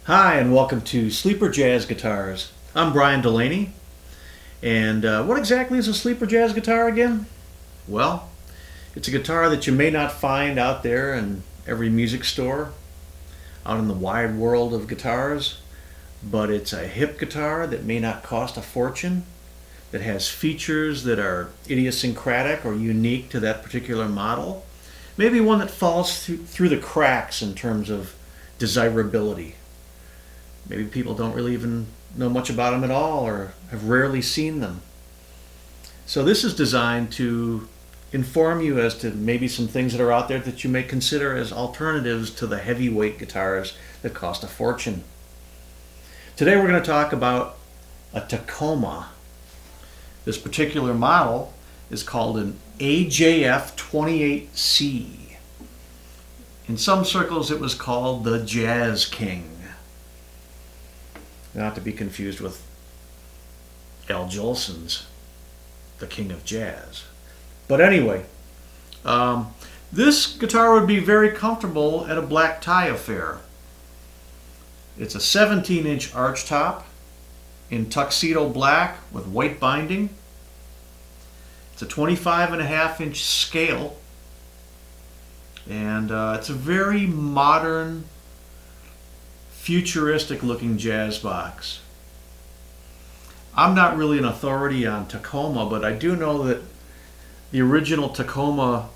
Hi, and welcome to Sleeper Jazz Guitars. I'm Brian Delaney, and what exactly is a sleeper jazz guitar again? Well, it's a guitar that you may not find out there in every music store, out in the wide world of guitars, but it's a hip guitar that may not cost a fortune, that has features that are idiosyncratic or unique to that particular model, maybe one that falls through the cracks in terms of desirability. Maybe people don't really even know much about them at all or have rarely seen them. So this is designed to inform you as to maybe some things that are out there that you may consider as alternatives to the heavyweight guitars that cost a fortune. Today we're going to talk about a Tacoma. This particular model is called an AJF-28C. In some circles it was called the Jazz King. Not to be confused with Al Jolson's The King of Jazz. But anyway, this guitar would be very comfortable at a black tie affair. It's a 17-inch arch top in tuxedo black with white binding. It's a 25.5-inch scale, and it's a very modern, futuristic looking jazz box. I'm not really an authority on Tacoma, but I do know that the original Tacoma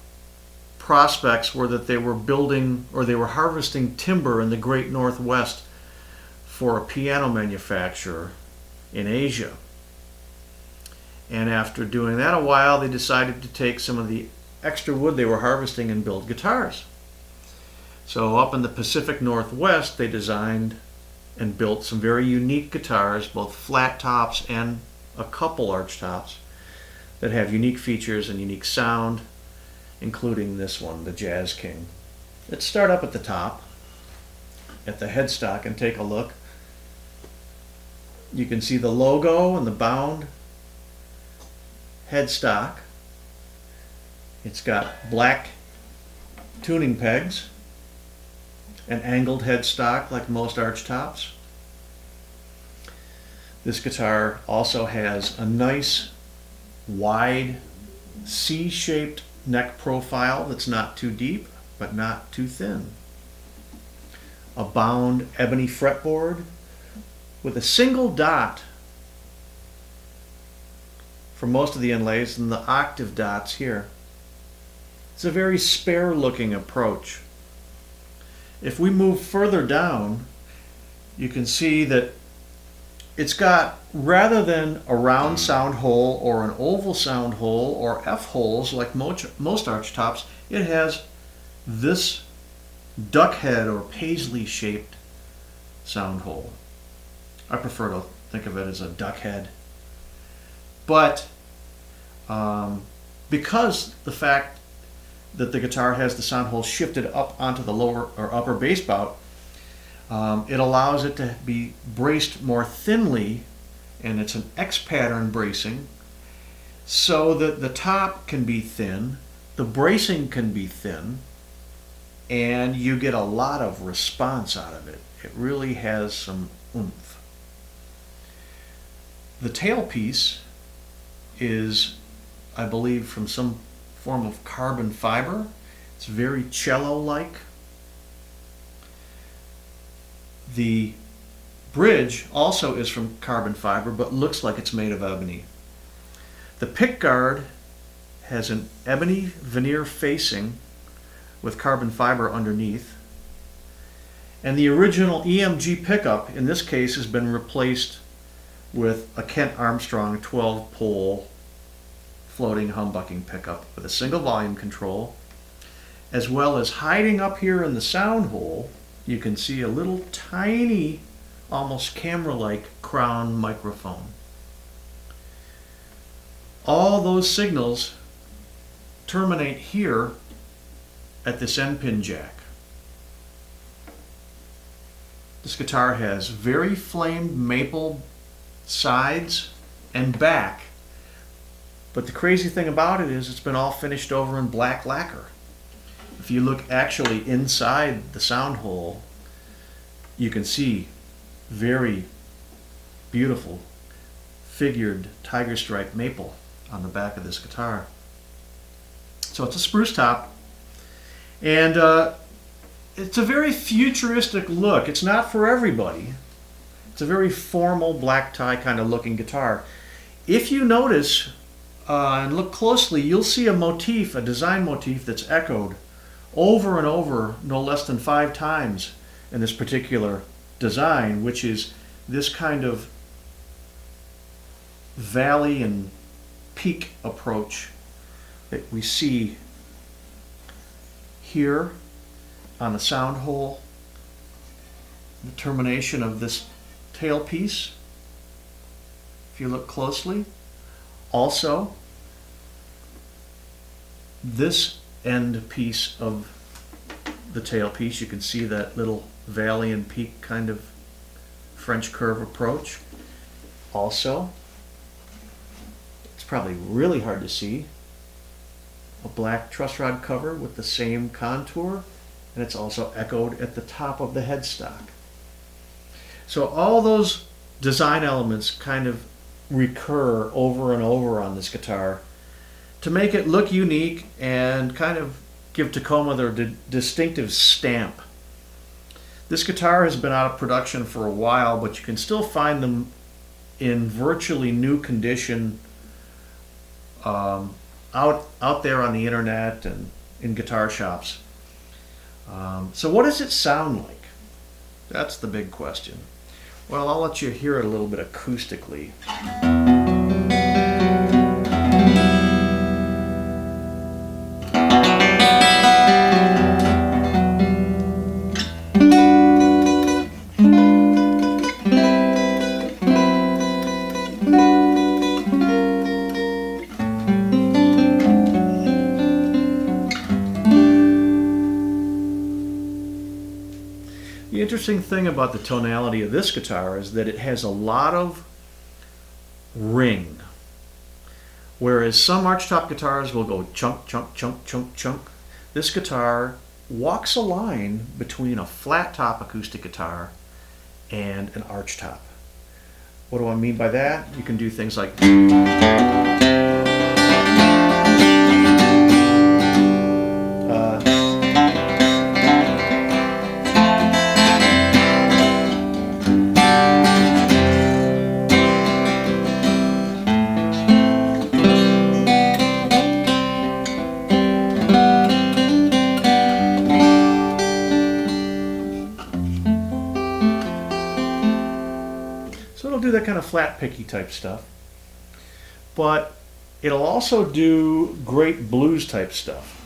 prospects were that they were building or they were harvesting timber in the Great Northwest for a piano manufacturer in Asia. And after doing that a while, they decided to take some of the extra wood they were harvesting and build guitars. So up in the Pacific Northwest, they designed and built some very unique guitars, both flat tops and a couple arch tops, that have unique features and unique sound, including this one, the Jazz King. Let's start up at the top, at the headstock, and take a look. You can see the logo and the bound headstock. It's got black tuning pegs, an angled headstock like most arch tops. This guitar also has a nice wide C-shaped neck profile that's not too deep but not too thin. A bound ebony fretboard with a single dot for most of the inlays and the octave dots here. It's a very spare looking approach. If we move further down, you can see that it's got, rather than a round sound hole or an oval sound hole or F holes like most arch tops, it has this duck head or paisley shaped sound hole. I prefer to think of it as a duck head. But because the fact that the guitar has the sound hole shifted up onto the lower or upper bass bout, it allows it to be braced more thinly, and it's an X pattern bracing, so that the top can be thin, the bracing can be thin, and you get a lot of response out of it. It really has some oomph. The tailpiece is, I believe, from some form of carbon fiber. It's very cello-like. The bridge also is from carbon fiber, but looks like it's made of ebony. The pickguard has an ebony veneer facing with carbon fiber underneath. And the original EMG pickup, in this case, has been replaced with a Kent Armstrong 12-pole floating humbucking pickup with a single volume control, as well as hiding up here in the sound hole, you can see a little tiny, almost camera-like crown microphone. All those signals terminate here at this end-pin jack. This guitar has very flamed maple sides and back, but the crazy thing about it is it's been all finished over in black lacquer. If you look actually inside the sound hole, you can see very beautiful figured tiger stripe maple on the back of this guitar. So it's a spruce top, and it's a very futuristic look. It's not for everybody. It's a very formal black tie kind of looking guitar. If you notice and look closely, you'll see a motif, a design motif that's echoed over and over no less than 5 times in this particular design, which is this kind of valley and peak approach that we see here on the sound hole, the termination of this tailpiece, if you look closely. Also, this end piece of the tailpiece, you can see that little valley and peak kind of French curve approach. Also, it's probably really hard to see, a black truss rod cover with the same contour, and it's also echoed at the top of the headstock. So all those design elements kind of recur over and over on this guitar to make it look unique and kind of give Tacoma their distinctive stamp. This guitar has been out of production for a while, but you can still find them in virtually new condition out there on the internet and in guitar shops. So what does it sound like? That's the big question. Well, I'll let you hear it a little bit acoustically. The interesting thing about the tonality of this guitar is that it has a lot of ring. Whereas some archtop guitars will go chunk, chunk, chunk, chunk, chunk. This guitar walks a line between a flat top acoustic guitar and an archtop. What do I mean by that? You can do things like do that kind of flat picky type stuff, but it'll also do great blues type stuff.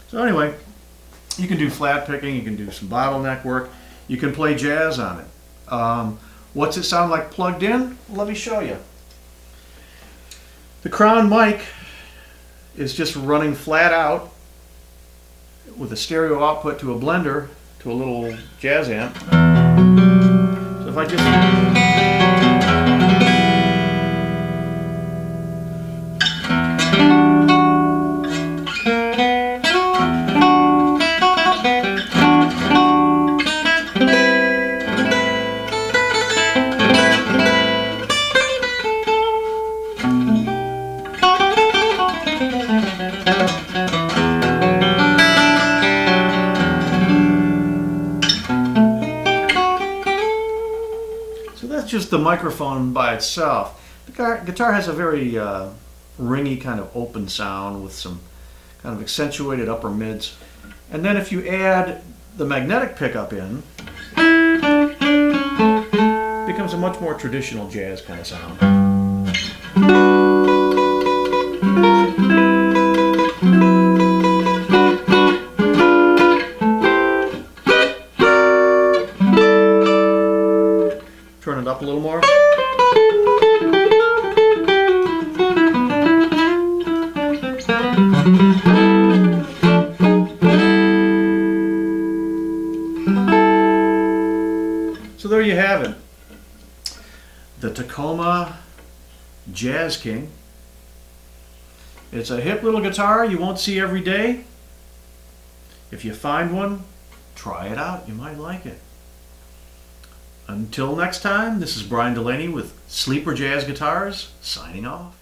So anyway, you can do flat picking, you can do some bottleneck work, you can play jazz on it. What's it sound like plugged in? Well, let me show you. The crown mic is just running flat out with a stereo output to a blender to a little jazz amp. So if I just... That's just the microphone by itself. The guitar has a very ringy kind of open sound with some kind of accentuated upper mids. And then if you add the magnetic pickup in, it becomes a much more traditional jazz kind of sound. Turn it up a little more. So there you have it. The Tacoma Jazz King. It's a hip little guitar you won't see every day. If you find one, try it out. You might like it. Until next time, this is Brian Delaney with Sleeper Jazz Guitars, signing off.